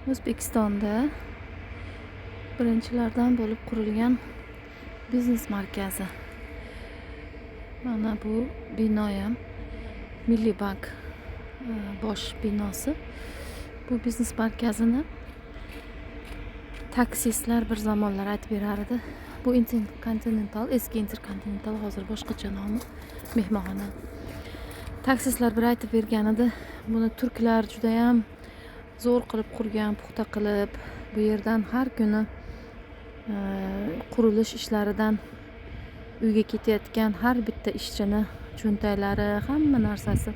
O'zbekistonda birinchilardan bo'lib qurilgan biznes markazi. Mana bu bino ham Milliy bank bosh binosi. Bu biznes markazini taksistlar bir zamonlar aytib berar edi. Bu Intercontinental, eski Intercontinental, hozir boshqacha nomi, mehmonxona. Taksistlar bir aytib bergan edi. Buni turklar juda ham zo'r qilib qurgan, puxta qilib, bu yerdan har kuni qurilish ishlaridan uyga ketayotgan har bitta ishchini cho'ntaklari, hamma narsasi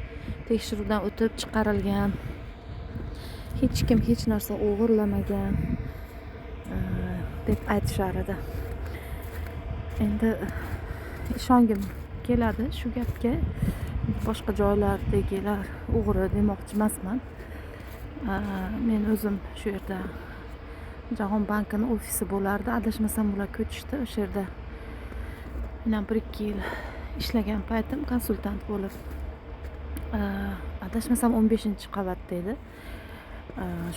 tekshiruvdan o'tib chiqarilgan. Hech kim hech narsa o'g'irlamagan deb aytishar edi. Endi ishongim keladi shu gapga. Boshqa joylardagilar o'g'ri demoqchi emasman. Men o'zim shu yerda Jahon bankini ofisi bo'lardi. Adashmasam ular ko'chishdi. O'sha yerda men 1-2 yil ishlagan paytim konsultant bo'lib, adashmasam 15-qavatda edi.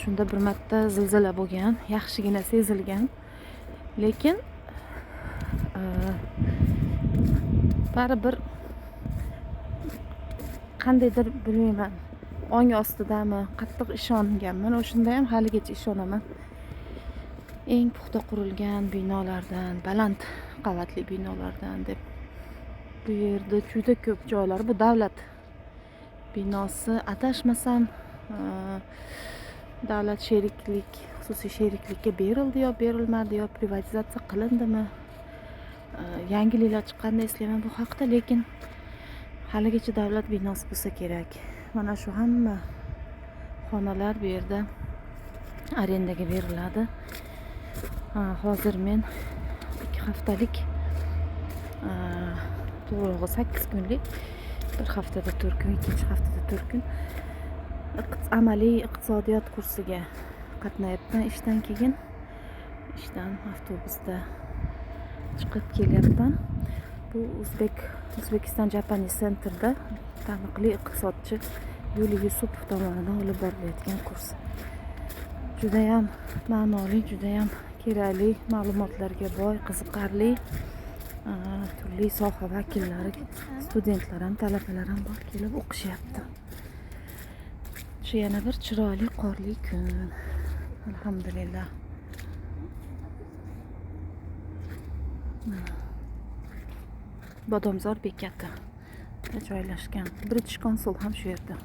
Shunda bir marta zilzila bo'lgan, yaxshigina sezilgan. Lekin baribir qandaydir bilmayman, ong ostidami qattiq ishonganman. O'shanda ham haligacha ishonaman. Eng puxta qurilgan binolardan, baland qavatli binolardan deb. Bu yerda juda ko'p joylar. Bu davlat binosi. Adashmasam davlat sheriklik, xususiy sheriklikka berildi yo berilmadi, yo privatizatsiya qilindimi? Yangiliklar chiqqanda eslayman bu haqda, lekin haligacha davlat binosi bo'lsa kerak. Mana shu hamma xonalar bu yerda arendaga beriladi. Hozir men 2 haftalik, to'g'ri 8 kunlik, bir haftada 4 kun, ikkinchi haftada 4 kun amaliy iqtisodiyot kursiga qatnayapman. Ishdan keyin avtobusda chiqib kelyapman. Bu Uzbekistan Japanese Center'da taniqli iqtisodchi Yuliy Yusupov tomonidan olib borilayotgan kurs. Juda ham ma'noli, juda ham kerakli ma'lumotlarga boy, qiziqarli, turli soha vakillari, studentlar ham, talabalar ham bor, kelib o'qishyapti. Shu yana bir chiroyli qorli kun. Alhamdulillah. Bodomzor bekati joylashgan. British Council ham shu yerda.